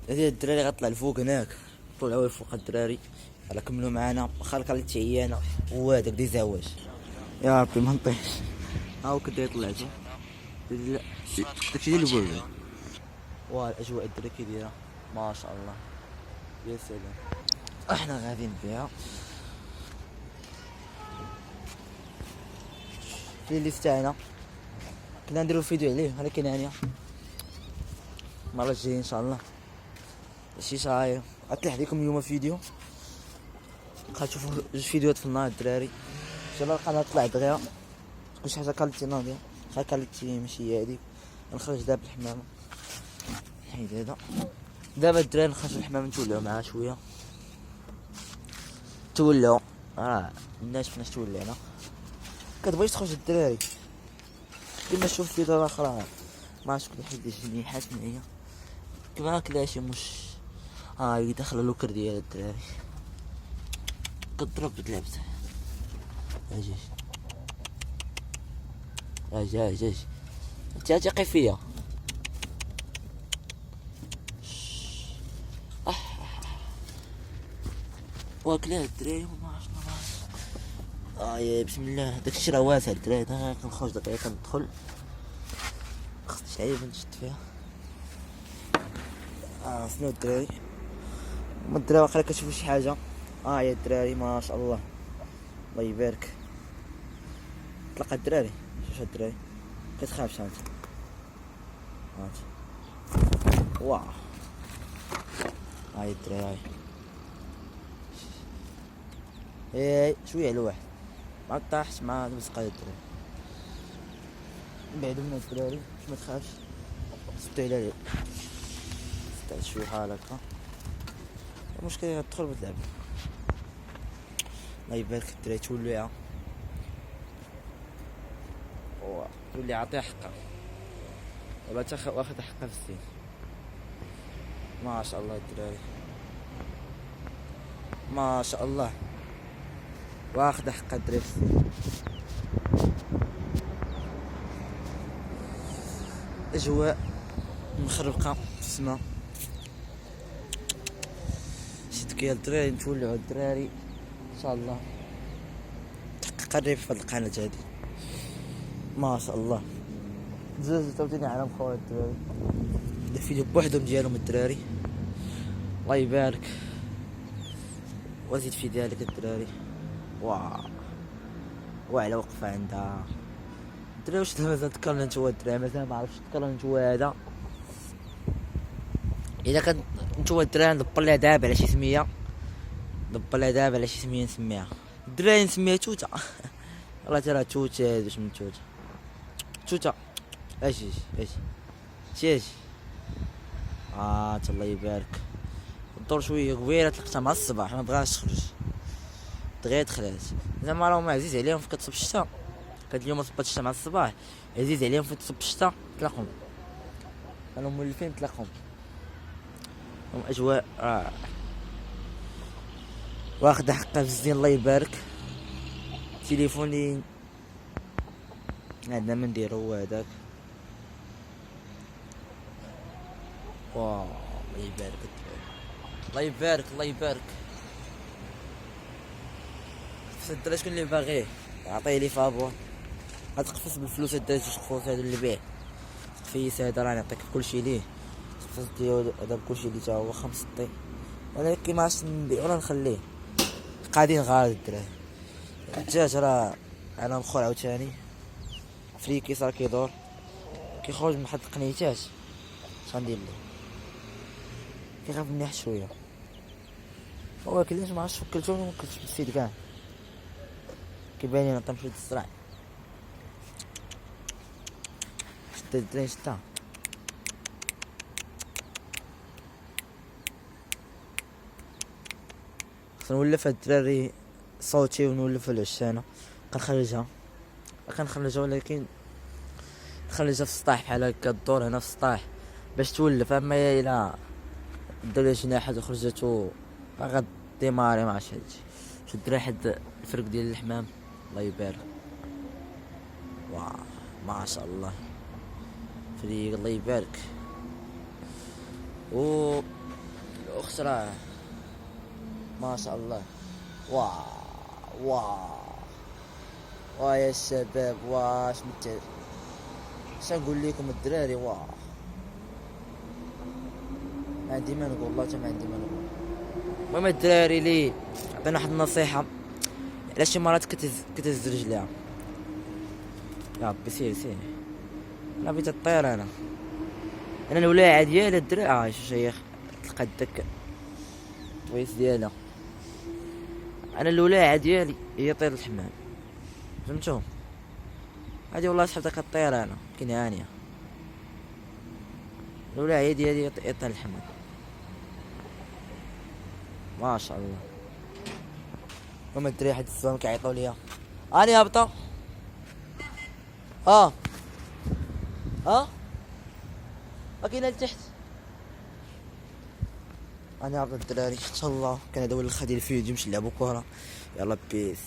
هذه الدراري غطلع الفوق هناك، طلعوا الفوق الدراري على كملوا معانا. واخا كانت عيانه وهذاك دي زواج. يا ربي ما نطيحش. هاو كدا طلعتو. لا داكشي ديال البرد. واه الاجواء الدراري كي دايره ما شاء الله. يا سلام. احنا غاديين بها في الليست تاعنا. كنا نديرو فيديو عليه ولكن يعني المره الجايه ان شاء الله. شي صاير غطلع لكم اليوم فيديو. غتشوفوا جوج فيديوهات في النهار الدراري. ان شاء الله القناه طلع دغيا تكون شي حاجه كاليتي ناضيه. خا كاليتي ماشي هي هاديك. نخرج دابا الحمامه نحيد هذا. دابا الدراري نخرج الحمامه نتولعو معاها شويه. تولعو الناس فاش تولعنا كتبغيش تخرج الدراري كيما نشوف فيديو اخرى. ما عرفتش كل حد جنيحات معايا كيما هكذا شي مش يدخل اللوكر ديال الدراري كضرب تلعبت. اجي اجي اجي اجي انت تقي فيا. واكلها الدراري وما عرفت يا بسم الله. داكشي راه واسع الدراري. كنخرج دقيقه كندخل خصني شي لعيبه نشد فيها. شنو الدراري ما الدراري واخا كتشوفوا شي حاجه. يا الدراري ما شاء الله الله يبارك. طلق الدراري. شوف الدراري كتخافش انت. واه هاي الدراري هاي شويه على واحد ما طاحش مع مسقى الدراري. بعدو من الدراري ما تخافش. سبتو على لي سبتو شويه بحال هكا. المشكله تدخل وتلعب. الله يبارك الدراري تولعها تولي عطيها حقها ولا واخد حقها في السين. ما شاء الله الدراري ما شاء الله واخد حقها الدراري في السين. اجواء مخربقه في السما. شي دكيا الدراري نتولعو الدراري ان شاء الله. تحقق الربح في هاد القناه هادي ما شاء الله. زوج عاوتاني على خويا الدراري الفيديو بوحدهم ديالهم الدراري. الله يبارك وزيد في ذلك الدراري. وعلى وقفه عندها الدراري. واش مازال تكرر نتوما الدراري مازال ما عرفتش تكرر نتوما هذا. اذا كان نتوما الدراري ندبر لها دابا على شي سميه. ندبر لها دابا على شي سميه نسميها الدراري نسميها توته. والله ترى توته واش من توته توته. اجي اجي الله يبارك. الدور شويه قبيله طلقتها مع الصباح ما بغاش تخرج دغيا دخلات. زعما راهم عزيز عليهم في كتصب الشتا. كانت اليوم صبات الشتا مع الصباح عزيز عليهم في تصب الشتا تلاقهم كانوا مولفين تلاقهم. اجواء واخد حقها في الزين. الله يبارك. تليفوني عندنا من نديرو هو هذاك. واو الله يبارك الله يبارك الله يبارك. الدراري شكون اللي باغيه عطيه لي فابور. غتقفص بالفلوس الدراري جوج قفوص هادو اللي بيه. تقفيس هذا راه نعطيك كلشي ليه. تقفص ديالو هذا كلشي اللي تا هو 5 طي. ولكن ما عرفتش نبيعو ولا نخليه. قاعدين غالي الدراري. الدجاج راه انا مخور عاوتاني فريكي صار كيدور كيخرج من واحد القنيتات. اش غندير له كيخاف مني حتى شويه. هو كليش ما عرفتش فكلتو ما كنتش بالسيد كاع كيبان لي نطمش لهاد الصراع. شتا الدراري شتا خصنا نولف هاد الدراري صوتي ونولف العشانه. كنخرجها ولكن نخرجها في السطاح بحال هكا الدور هنا في السطاح باش تولف. اما الى دار جناحات وخرجتو غاد ديماري مع شي هادشي. شد ريحة الفرق ديال الحمام الله يبارك. ما شاء الله فريق الله يبارك. اخت راه ما شاء الله. واه واه واه يا الشباب، واش نقول لكم الدراري، واه ما عندي ما نقول، والله ما عندي ما نقول. المهم الدراري لي عطينا واحد النصيحه، على شي مرات كتهز رجليها. يا ربي سير سير، انا بغيت الطير. انا الولاعه ديالي الدراري شيخ تلقى داك الطويس ديالها. انا الولاعه ديالي هي طير الحمام، فهمتوا؟ هادي والله صاحب داك الطير انا كنعانيها. الولاعه ديالي هي طير الحمام ما شاء الله. المهم الدراري حد السلام كيعيطوا ليا، اني هابطه. اه كاينه لتحت. انا هابط الدراري ان شاء الله. كان هذا هو الاخر ديال الفيديو، نمشي نلعبوا كره. يلا بيس.